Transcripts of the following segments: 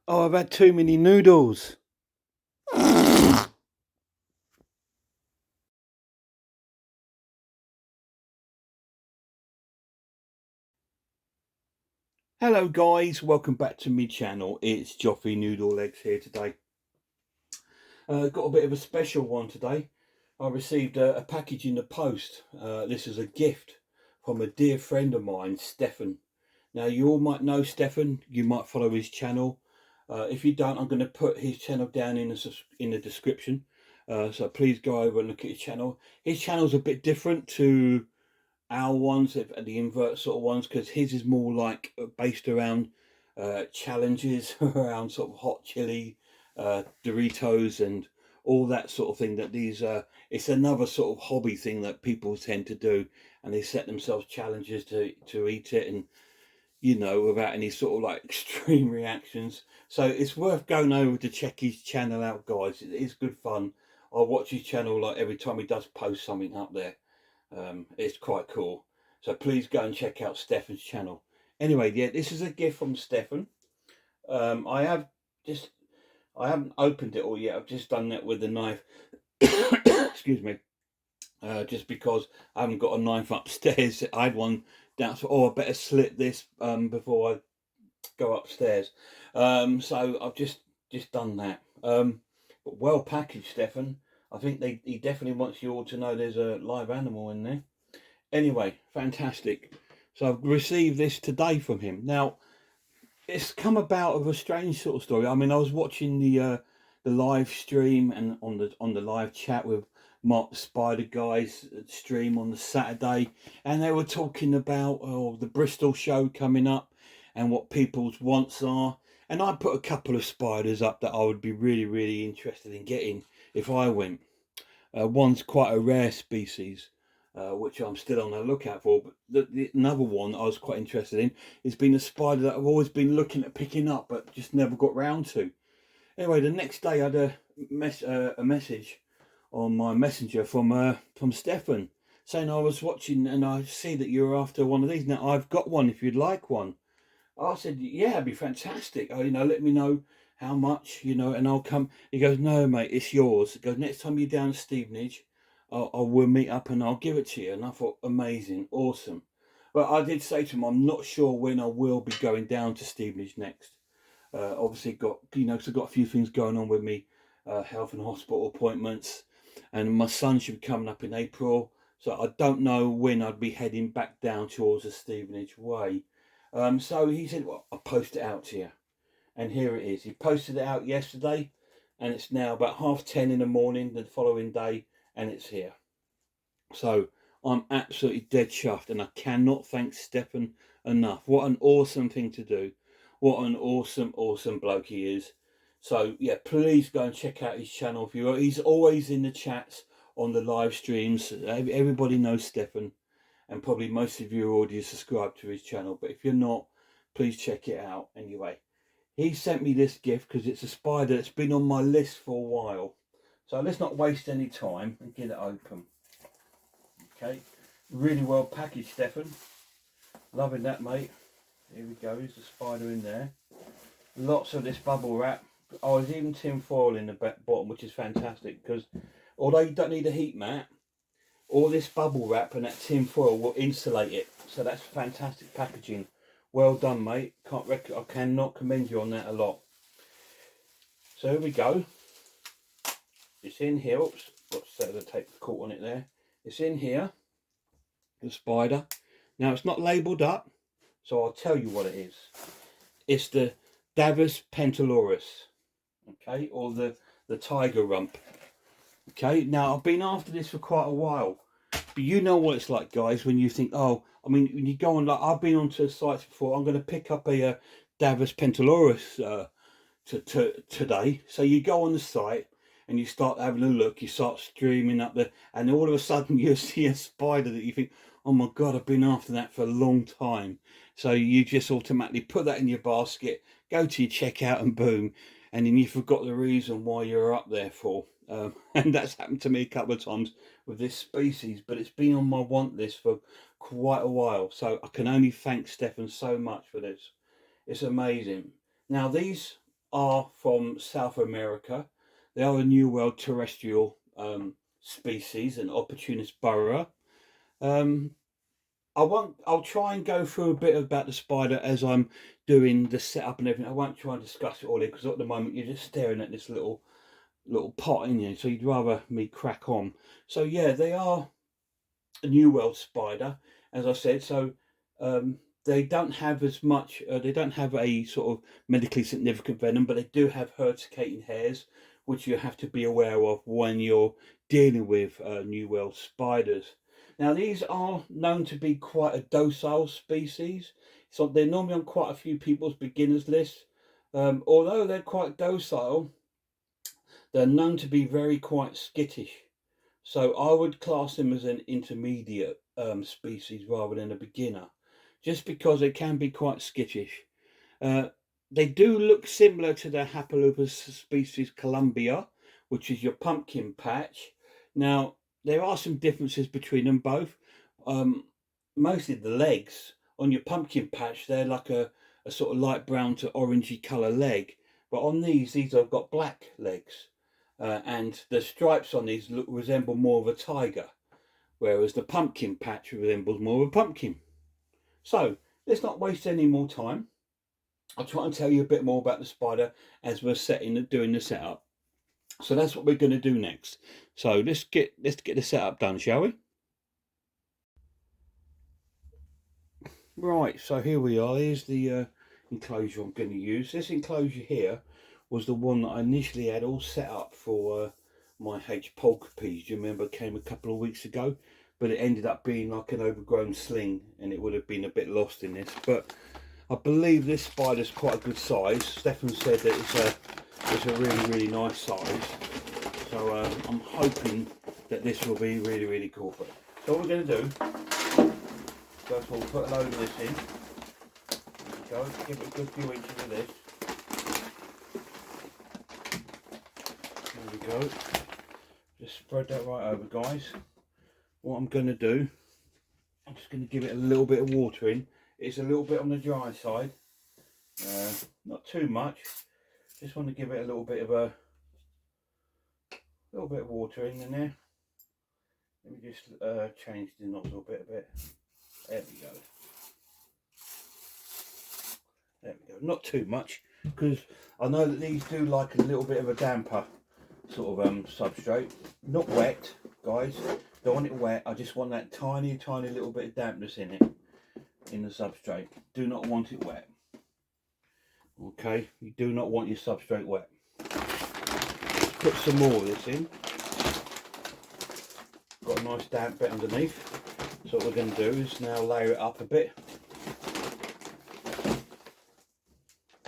Oh, I've had too many noodles. Hello guys, welcome back to my channel. It's Joffy Noodle Legs here today. Got a bit of a special one today. I received a package in the post. This is a gift from a dear friend of mine, Stefan. Now you all might know Stefan, you might follow his channel. If you don't, I'm going to put his channel down in the description. So please go over and look at his channel. His channel's a bit different to our ones, the invert sort of ones, because his is more like based around challenges around sort of hot chili, Doritos, and all that sort of thing. That these it's another sort of hobby thing that people tend to do, and they set themselves challenges to eat it, and without any sort of like extreme reactions. So it's worth going over to check his channel out, guys. It is good fun. I watch his channel like every time he does post something up there. It's quite cool. So please go and check out Stefan's channel. Anyway, yeah, this is a gift from Stefan. I have just, I haven't opened it all yet. I've just done that with the knife. Excuse me. Just because I haven't got a knife upstairs. I had one down. So, I better slit this before I go upstairs. So I've just done that. But well packaged, Stefan. I think he definitely wants you all to know there's a live animal in there. Anyway, fantastic. So I've received this today from him. Now, it's come about of a strange sort of story. I mean, I was watching the live stream and on the live chat with Mark the Spider Guy's stream on the Saturday, and they were talking about the Bristol show coming up and what people's wants are. And I put a couple of spiders up that I would be really, really interested in getting if I went. One's quite a rare species, which I'm still on the lookout for. But another one I was quite interested in has been a spider that I've always been looking at picking up, but just never got round to. Anyway, the next day I had a message on my messenger from Stefan saying I was watching and I see that you're after one of these. Now I've got one if you'd like one. I said, yeah, it'd be fantastic. Oh, let me know how much, and I'll come. He goes, no, mate, it's yours. He goes, next time you're down Stevenage, I will meet up and I'll give it to you. And I thought, amazing, awesome. But I did say to him, I'm not sure when I will be going down to Stevenage next. Obviously, because I've got a few things going on with me, health and hospital appointments, and my son should be coming up in April. So I don't know when I'd be heading back down towards the Stevenage way. So he said, well, I'll post it out to you. And here it is. He posted it out yesterday, and it's now about 10:30 in the morning the following day, and it's here. So I'm absolutely dead chuffed, and I cannot thank Stefan enough. What an awesome thing to do. What an awesome, awesome bloke he is. So yeah, please go and check out his channel. If you, he's always in the chats on the live streams. Everybody knows Stefan, and probably most of you are already subscribed to his channel. But if you're not, please check it out anyway. He sent me this gift because it's a spider that's been on my list for a while. So let's not waste any time and get it open. Okay, really well packaged, Stefan. Loving that, mate. Here we go. There's the spider in there. Lots of this bubble wrap. Oh, there's even tin foil in the bottom, which is fantastic because although you don't need a heat mat, all this bubble wrap and that tin foil will insulate it. So that's fantastic packaging. Well done, mate. I cannot commend you on that a lot. So here we go. It's in here. Oops, got to set the tape caught on it there. It's in here. The spider. Now it's not labelled up, so I'll tell you what it is. It's the Davus pentaloris, okay, or the tiger rump. Okay, now I've been after this for quite a while, but you know what it's like, guys, when you think, oh, I mean, when you go on, like, I've been onto sites before, I'm going to pick up a Davus pentaloris today. So you go on the site and you start having a look, you start streaming up there, and all of a sudden you see a spider that you think, oh my God, I've been after that for a long time. So you just automatically put that in your basket, go to your checkout, and boom, and then you forgot the reason why you're up there for. And that's happened to me a couple of times with this species, but it's been on my want list for quite a while. So I can only thank Stefan so much for this. It's amazing. Now these are from South America. They are a New World terrestrial species, an opportunist burrower. Um, I'll try and go through a bit about the spider as I'm doing the setup and everything. I won't try and discuss it all here because at the moment you're just staring at this little pot in you, so you'd rather me crack on. So yeah, they are a New World spider, as I said. So they don't have as much. They don't have a sort of medically significant venom, but they do have urticating hairs, which you have to be aware of when you're dealing with New World spiders. Now, these are known to be quite a docile species, so they're normally on quite a few people's beginners list. Although they're quite docile, they're known to be very quite skittish. So I would class them as an intermediate species rather than a beginner, just because they can be quite skittish. Uh, they do look similar to the Hapalopus species Columbia, which is your pumpkin patch. Now, there are some differences between them both. Um, Mostly the legs on your pumpkin patch, they're like a sort of light brown to orangey colour leg. But on these have got black legs. And the stripes on these resemble more of a tiger, whereas the pumpkin patch resembles more of a pumpkin. So let's not waste any more time. I'll try and tell you a bit more about the spider as we're doing the setup. So that's what we're going to do next. So let's get the setup done, shall we? Right. So here we are. Here's the enclosure I'm going to use. This enclosure here was the one that I initially had all set up for my H polka peas. Do you remember it came a couple of weeks ago? But it ended up being like an overgrown sling, and it would have been a bit lost in this. But I believe this spider's quite a good size. Stefan said that it's a really nice size. So I'm hoping that this will be really cool for it. So what we're going to do, first of all, put a load of this in. There we go. Give it a good few inches of this. There we go. Just spread that right over, guys. What I'm going to do, I'm just going to give it a little bit of water in. It's a little bit on the dry side. Not too much. Just want to give it a little bit of water in there. Let me just change the nozzle a bit. There we go. There we go. Not too much, because I know that these do like a little bit of a damper sort of substrate. Not wet, guys. Don't want it wet. I just want that tiny little bit of dampness in it, in the substrate. Do not want it wet. Okay, you do not want your substrate wet. Let's put some more of this in. Got a nice damp bit underneath. So what we're going to do is now layer it up a bit.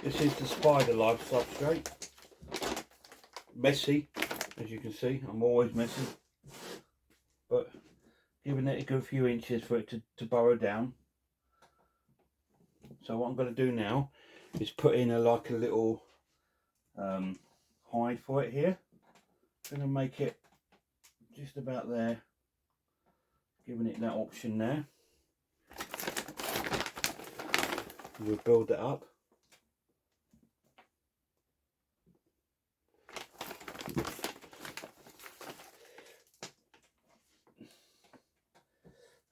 This is the Spider Life substrate. Messy, as you can see. I'm always messy. But giving it a good few inches for it to burrow down. So what I'm going to do now is put in like a little hide for it here. I'm going to make it just about there, giving it that option there. We'll build that up.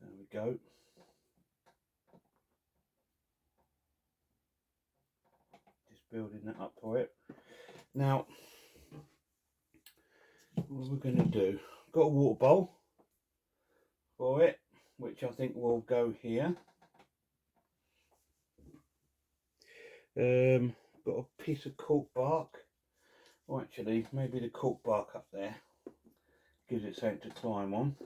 There we go. Just building that up for it. Now, what we're going to do, I've got a water bowl for it, which I think will go here. Got a piece of cork bark. Or actually, maybe the cork bark up there gives it something to climb on.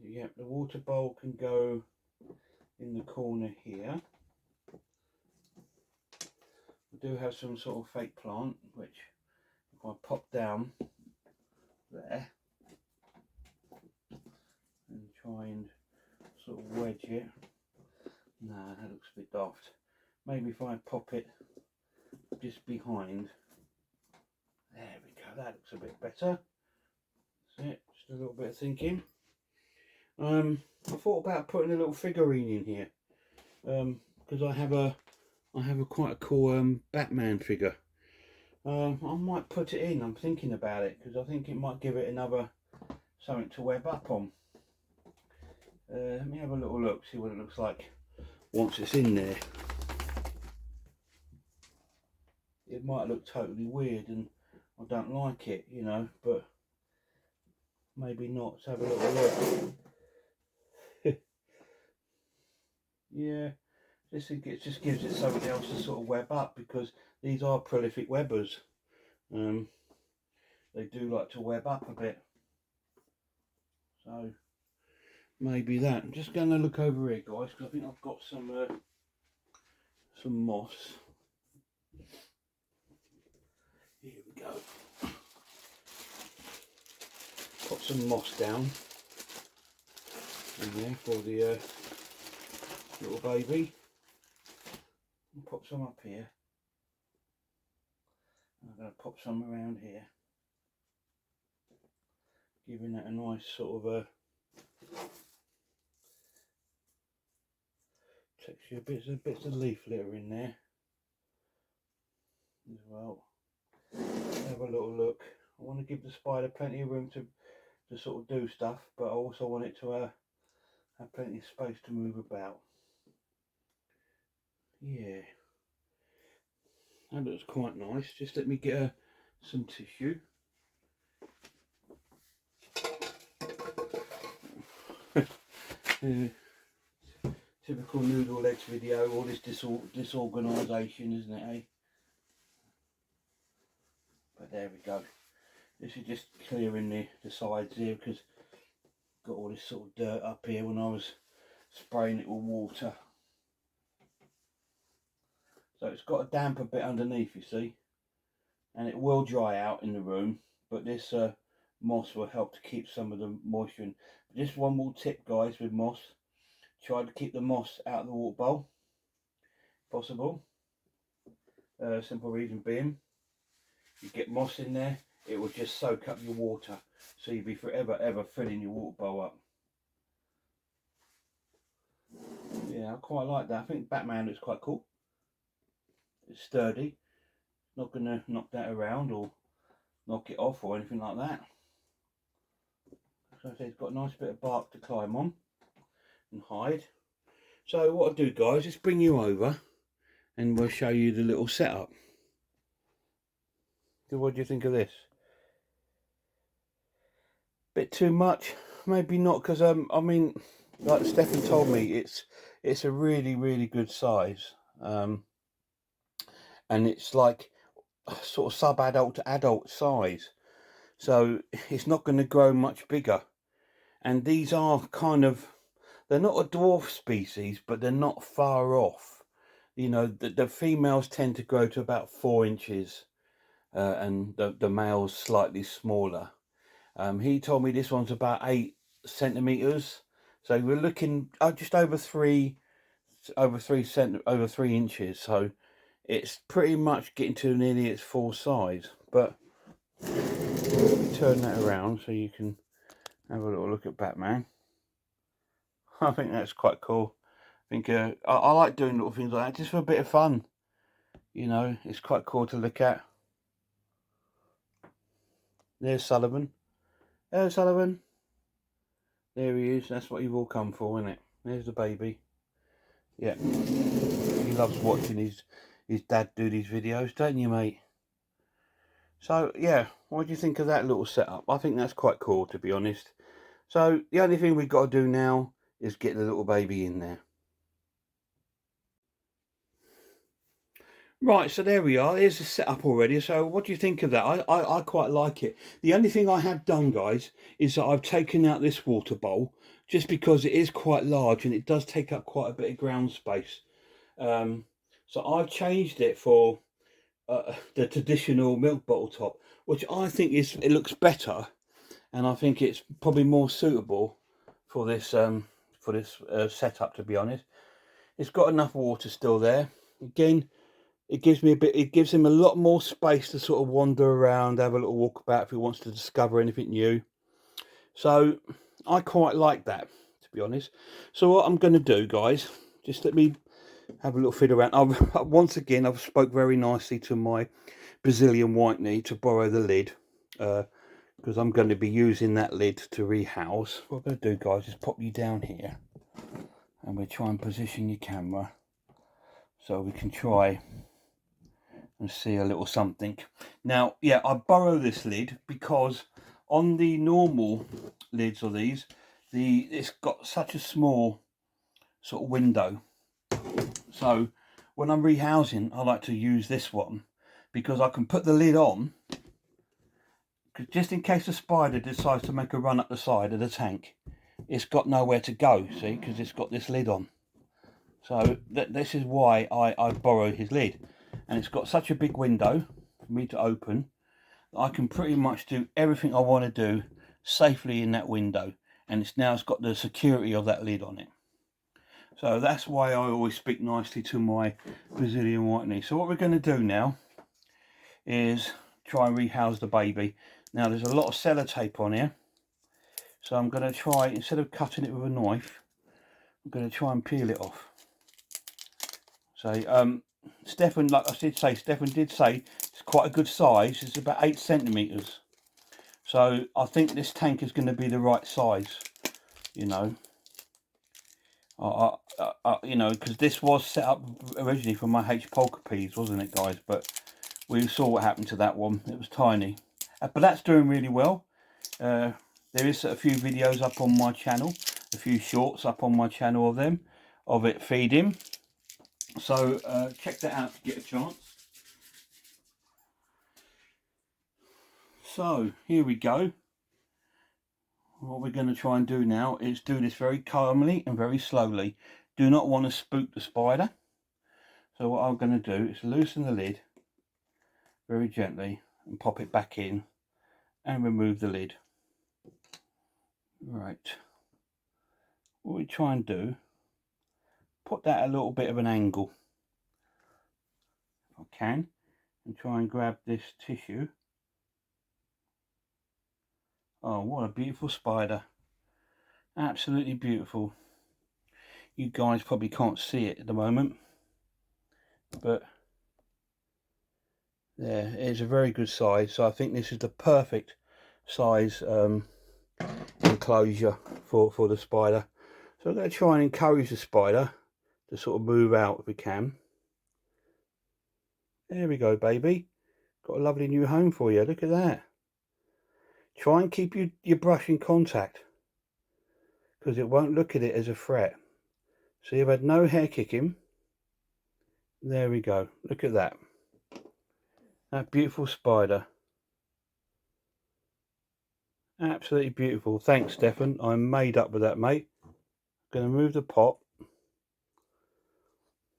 Yeah, the water bowl can go in the corner here. We do have some sort of fake plant, which if I pop down there and try and sort of wedge it. Nah, that looks a bit daft. Maybe if I pop it just behind. There we go, that looks a bit better. That's it, just a little bit of thinking. I thought about putting a little figurine in here. Because I have a I have a quite a cool Batman figure. I might put it in. I'm thinking about it because I think it might give it another something to web up on. Let me have a little look, see what it looks like once it's in there. It might look totally weird and I don't like it, you know, but maybe not. Let's have a little look. Yeah, it just gives it something else to sort of web up, because these are prolific webbers. They do like to web up a bit. So maybe that. I'm just going to look over here, guys, because I think I've got some moss. Here we go. Put some moss down in there for the little baby. And pop some up here. I'm going to pop some around here, giving that a nice sort of texture. Bits of leaf litter in there as well. Have a little look. I want to give the spider plenty of room to sort of do stuff, but I also want it to have plenty of space to move about. Yeah, that looks quite nice. Just let me get some tissue. Typical noodle legs video, all this disorganisation, isn't it, eh? But there we go. This is just clearing the sides here, because got all this sort of dirt up here when I was spraying it with water. So it's got a damper bit underneath, you see, and it will dry out in the room, but this moss will help to keep some of the moisture in. Just one more tip, guys, with moss: try to keep the moss out of the water bowl if possible. Simple reason being, you get moss in there, it will just soak up your water, so you'll be forever ever filling your water bowl up. Yeah, I quite like that. I think Batman looks quite cool. It's sturdy, not going to knock that around or knock it off or anything like that. So I say it's got a nice bit of bark to climb on and hide. So what I'll do, guys, is bring you over and we'll show you the little setup. So what do you think of this? Bit too much? Maybe not, because I mean, like Stefan told me, it's a really good size, and it's like sort of sub-adult to adult size, so it's not going to grow much bigger. And these are kind of, they're not a dwarf species, but they're not far off. You know, the females tend to grow to about 4 inches, and the males slightly smaller. He told me this one's about 8 centimeters, so we're looking just over 3 inches. So it's pretty much getting to nearly its full size. But turn that around so you can have a little look at Batman. I think that's quite cool. I think I like doing little things like that just for a bit of fun. You know, it's quite cool to look at. There's Sullivan. Hello, Sullivan. There he is. That's what you've all come for, isn't it? There's the baby. Yeah. He loves watching his dad do these videos, don't you, mate? So, yeah. What do you think of that little setup? I think that's quite cool, to be honest. So, the only thing we've got to do now is get the little baby in there. Right, so there we are. Here's the setup already. So what do you think of that? I quite like it. The only thing I have done, guys, is that I've taken out this water bowl, just because it is quite large and it does take up quite a bit of ground space. So I've changed it for the traditional milk bottle top, which I think it looks better, and I think it's probably more suitable for this setup, to be honest. It's got enough water still there. Again, it gives him a lot more space to sort of wander around, have a little walk about if he wants to discover anything new. So I quite like that, to be honest. So what I'm going to do, guys, just let me have a little fiddle around. Once again, I've spoke very nicely to my Brazilian white-knee to borrow the lid, because I'm going to be using that lid to rehouse. What I'm going to do, guys, is pop you down here, and we'll try and position your camera so we can try and see a little something. Now, yeah, I borrow this lid because on the normal lids of these, it's got such a small sort of window. So when I'm rehousing, I like to use this one because I can put the lid on, just in case a spider decides to make a run up the side of the tank, it's got nowhere to go, see, because it's got this lid on. So this is why I borrow his lid. And it's got such a big window for me to open, I can pretty much do everything I want to do safely in that window. And it's got the security of that lid on it. So that's why I always speak nicely to my Brazilian white-knee. So what we're going to do now is try and rehouse the baby. Now there's a lot of sellotape on here. So I'm going to try, instead of cutting it with a knife, I'm going to try and peel it off. So Stefan, like I did say, Stefan did say it's quite a good size. It's about 8 centimeters. So I think this tank is going to be the right size, you know. You know, because this was set up originally for my H polka peas, wasn't it, guys? But we saw what happened to that one. It was tiny, but that's doing really well. There is a few videos up on my channel, a few shorts up on my channel of it feeding. So check that out if you get a chance. So here we go. What we're going to try and do now is do this very calmly and very slowly. Do not want to spook the spider. So what I'm going to do is loosen the lid very gently and pop it back in and remove the lid. Right. What we try and do, put that a little bit of an angle if I can, and try and grab this tissue. Oh, what a beautiful spider. Absolutely beautiful. You guys probably can't see it at the moment, but there, it is a very good size. So I think this is the perfect size enclosure for the spider. So I'm going to try and encourage the spider to sort of move out if we can. There we go, baby. Got a lovely new home for you. Look at that. Try and keep your brush in contact, because it won't look at it as a threat. So you've had no hair kicking. There we go. Look at that. That beautiful spider. Absolutely beautiful. Thanks, Stefan. I'm made up with that, mate. Going to move the pot.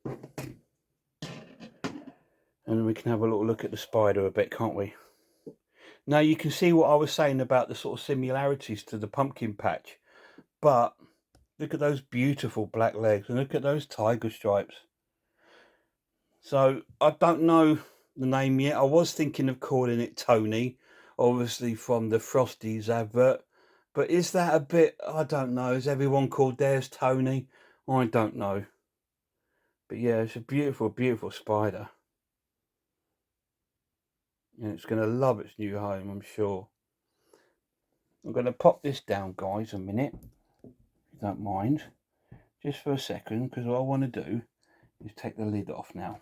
And then we can have a little look at the spider a bit, can't we? Now you can see what I was saying about the sort of similarities to the pumpkin patch. But look at those beautiful black legs and look at those tiger stripes. So I don't know the name yet. I was thinking of calling it Tony, obviously from the Frosties advert. But is that a bit, I don't know. Is everyone called theirs Tony? I don't know. But yeah, it's a beautiful, beautiful spider. And it's going to love its new home, I'm sure. I'm going to pop this down, guys, a minute, if you don't mind. Just for a second, because what I want to do is take the lid off now.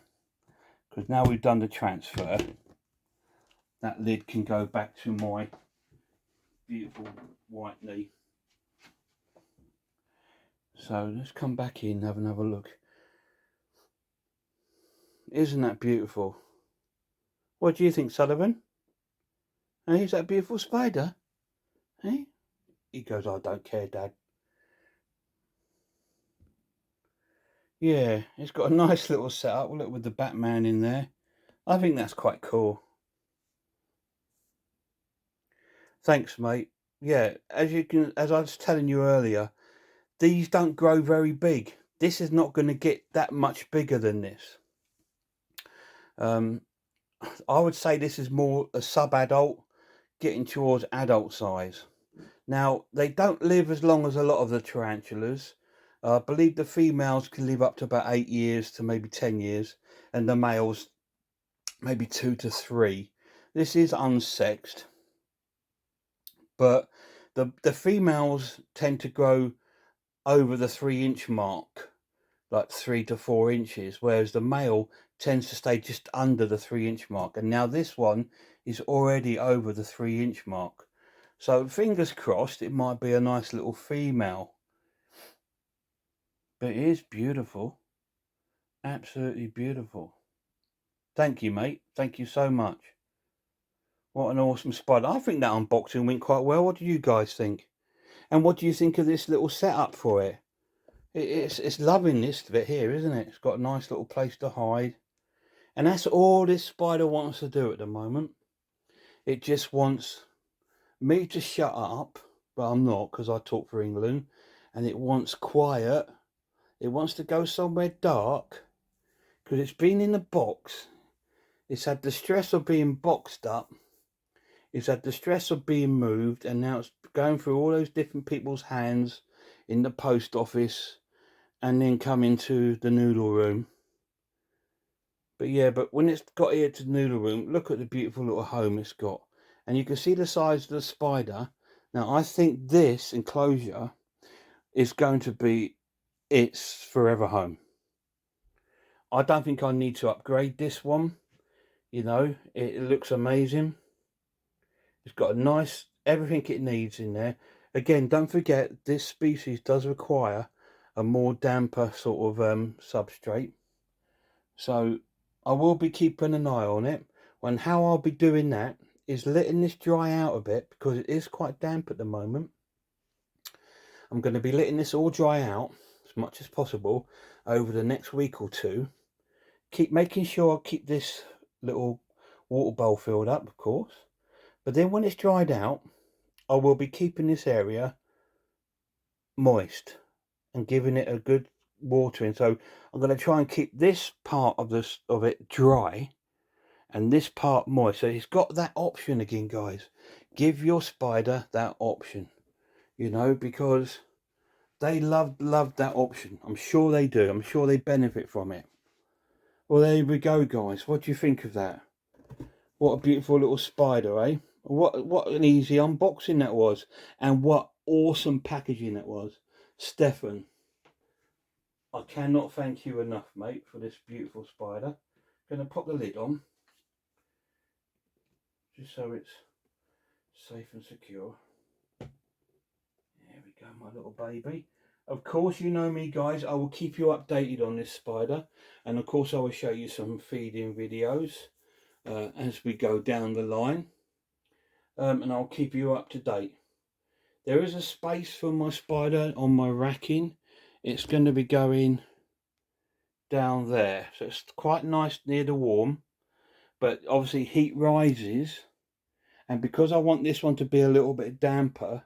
Because now we've done the transfer, that lid can go back to my beautiful white-knee. So let's come back in and have another look. Isn't that beautiful? What do you think, Sullivan? Hey, is that a beautiful spider? Hey? He goes, I don't care, Dad. Yeah, it's got a nice little setup. Look, with the Batman in there. I think that's quite cool. Thanks, mate. Yeah, as I was telling you earlier, these don't grow very big. This is not going to get that much bigger than this. I would say this is more a sub-adult, getting towards adult size. Now, they don't live as long as a lot of the tarantulas. I believe the females can live up to about 8 years to maybe 10 years, and the males maybe 2 to 3. This is unsexed, but the females tend to grow over the 3-inch mark, like 3 to 4 inches, whereas the male tends to stay just under the 3-inch mark. And now this one is already over the 3-inch mark. So fingers crossed, it might be a nice little female. But it is beautiful. Absolutely beautiful. Thank you, mate. Thank you so much. What an awesome spider. I think that unboxing went quite well. What do you guys think? And what do you think of this little setup for it? It's loving this bit here, isn't it? It's got a nice little place to hide. And that's all this spider wants to do at the moment. It just wants me to shut up, but I'm not, because I talk for England. And it wants quiet. It wants to go somewhere dark, because it's been in the box. It's had the stress of being boxed up. It's had the stress of being moved, and now it's going through all those different people's hands in the post office, and then coming to the noodle room. But yeah, but when it's got here to the noodle room, look at the beautiful little home it's got. And you can see the size of the spider. Now, I think this enclosure is going to be its forever home. I don't think I need to upgrade this one. You know, it looks amazing. It's got a nice, everything it needs in there. Again, don't forget, this species does require a more damper sort of substrate. So I will be keeping an eye on it. And how I'll be doing that is letting this dry out a bit, because it is quite damp at the moment. I'm going to be letting this all dry out as much as possible over the next week or two. Keep making sure I keep this little water bowl filled up, of course. But then when it's dried out, I will be keeping this area moist and giving it a good watering. So I'm going to try and keep this part of it dry and this part moist. So it's got that option again, guys. Give your spider that option, you know, because they love that option. I'm sure they do. I'm sure they benefit from it. Well, there we go, guys. What do you think of that? What a beautiful little spider, eh? What an easy unboxing that was, and what awesome packaging that was. Stefan, I cannot thank you enough, mate, for this beautiful spider. Gonna pop the lid on, just so it's safe and secure. There we go, my little baby. Of course, you know me, guys, I will keep you updated on this spider, and of course I will show you some feeding videos as we go down the line. And I'll keep you up to date. There is a space for my spider on my racking. It's going to be going down there, so it's quite nice near the warm, but obviously heat rises, and because I want this one to be a little bit damper,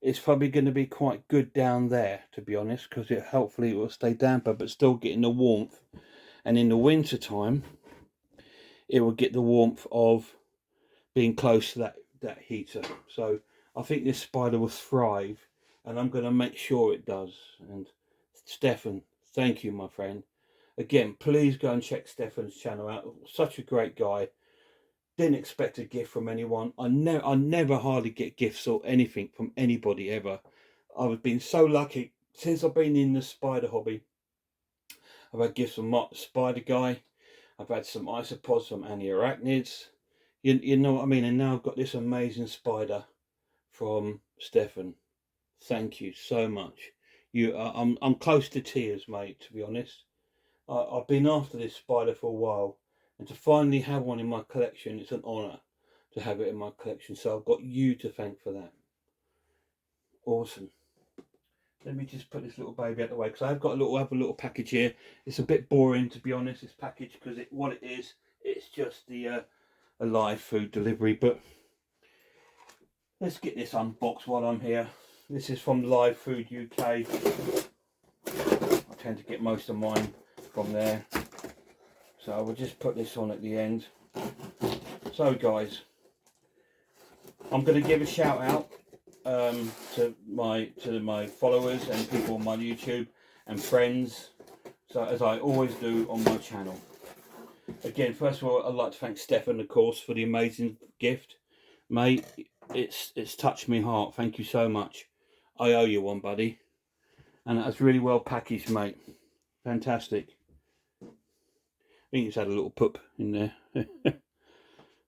it's probably going to be quite good down there, to be honest, because hopefully it will stay damper but still getting the warmth. And in the winter time, it will get the warmth of being close to that heater. So I think this spider will thrive, and I'm going to make sure it does. And Stefan, thank you, my friend. Again, please go and check Stefan's channel out. Such a great guy. Didn't expect a gift from anyone. I never hardly get gifts or anything from anybody ever. I've been so lucky since I've been in the spider hobby. I've had gifts from Mark the Spider Guy. I've had some isopods from Anti-Arachnids. You know what I mean? And now I've got this amazing spider from Stefan. Thank you so much. I'm close to tears, mate, to be honest. I've been after this spider for a while, and to finally have one in my collection, it's an honour to have it in my collection. So I've got you to thank for that. Awesome. Let me just put this little baby out the way, because I've got a little package here. It's a bit boring, to be honest, this package, because what it is, it's just the a live food delivery. But let's get this unboxed while I'm here. This is from Live Food UK. I tend to get most of mine from there, so I will just put this on at the end. So guys, I'm going to give a shout out to my followers and people on my YouTube. and friends, so as I always do on my channel. Again, first of all, I'd like to thank Stefan, of course, for the amazing gift. Mate, it's touched my heart. Thank you so much. I owe you one, buddy. And that's really well packaged, mate. Fantastic. I think it's had a little pup in there.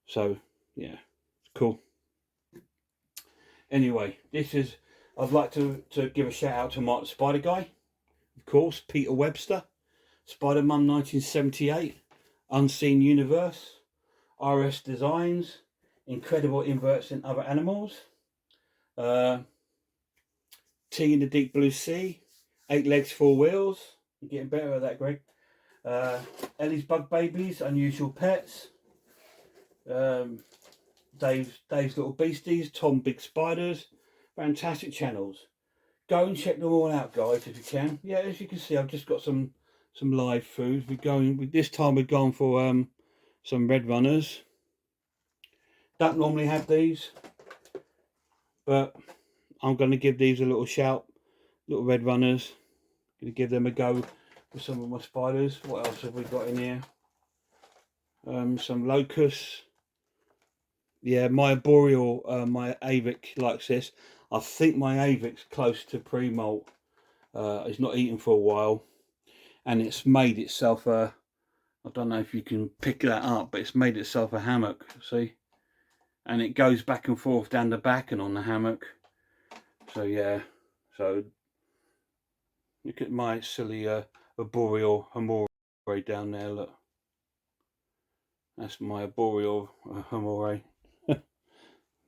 So, yeah, cool. Anyway, I'd like to give a shout out to Mark the Spider Guy, of course, Peter Webster, Spider-Man 1978, Unseen Universe, RS Designs, Incredible Inverts in Other Animals, Tea in the Deep Blue Sea, 8 Legs, 4 Wheels. You're getting better at that, Greg. Ellie's Bug Babies, Unusual Pets, Dave's Little Beasties, Tom Big Spiders. Fantastic channels. Go and check them all out, guys, if you can. Yeah, as you can see, I've just got some live food. This time we're going for some red runners. Don't normally have these, but I'm going to give these a little shout. Little red runners. Going to give them a go with some of my spiders. What else have we got in here? Some locusts. Yeah, my boreal, my avic likes this. I think my avic's close to pre-molt. It's not eaten for a while, and it's made itself a, I don't know if you can pick that up, but it's made itself a hammock, see? And it goes back and forth down the back and on the hammock. So yeah, so look at my silly arboreal hamore down there, look. That's my arboreal hamore.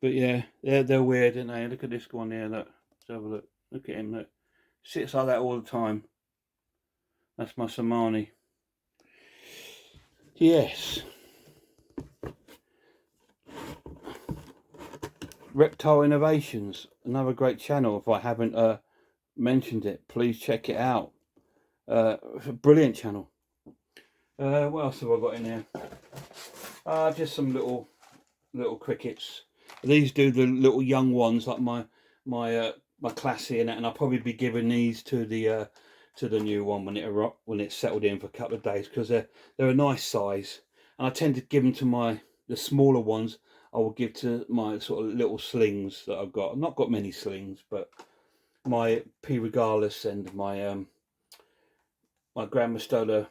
But yeah, they're weird, aren't they? Look at this one here, look. Let's have a look. Look at him, look. Sits like that all the time. That's my Somani. Yes. Reptile Innovations, another great channel. If I haven't mentioned it, please check it out. It's a brilliant channel. What else have I got in here? Just some little crickets. These do the little young ones, like my classy and that, and I'll probably be giving these to the new one when it's settled in for a couple of days, because they're a nice size, and I tend to give them to the smaller ones. I will give to my sort of little slings that I've got. I've not got many slings, but my P. regalis and my my Grand Mastola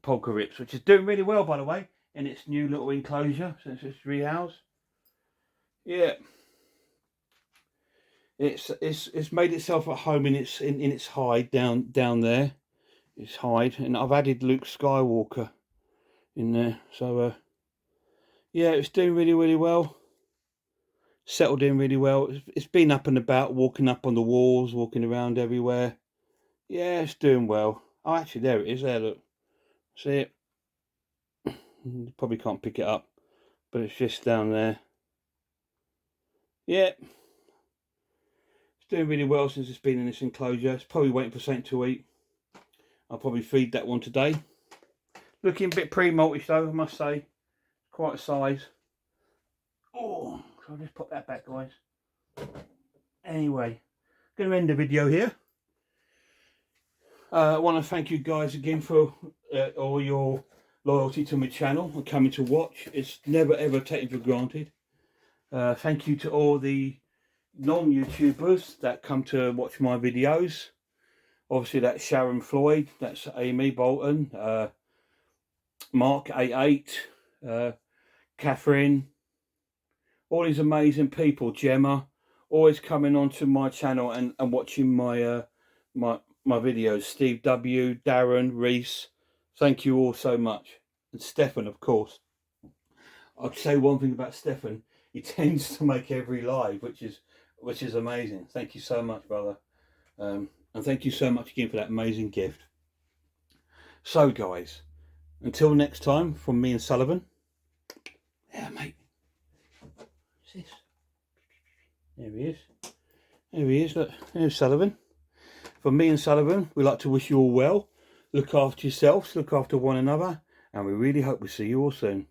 polka rips, which is doing really well, by the way, in its new little enclosure since it's rehoused. Yeah, it's made itself at home in its hide down there. Its hide, and I've added Luke Skywalker in there. So yeah, it's doing really well. Settled in really well. It's been up and about, walking up on the walls, walking around everywhere. Yeah, it's doing well. Oh, actually, there it is. There, look. See it? You probably can't pick it up, but it's just down there. Yeah, it's doing really well since it's been in this enclosure. It's probably waiting for something to eat. I'll probably feed that one today. Looking a bit pre-moltish though, I must say. Quite a size. Oh, so I'll just put that back, guys. Anyway, going to end the video here. I want to thank you guys again for all your loyalty to my channel and coming to watch. It's never ever taken for granted. Thank you to all the non-YouTubers that come to watch my videos. Obviously that's Sharon Floyd, that's Amy Bolton, Mark 88, Catherine, all these amazing people, Gemma, always coming onto my channel and watching my my videos. Steve W, Darren, Reese, thank you all so much. And Stefan, of course. I'd say one thing about Stefan, he tends to make every live, which is amazing. Thank you so much, brother. And thank you so much again for that amazing gift. So guys, until next time, from me and Sullivan. Yeah, mate. What's this? There he is. There he is. Look, there's Sullivan. From me and Sullivan, we'd like to wish you all well. Look after yourselves, look after one another, and we really hope we see you all soon.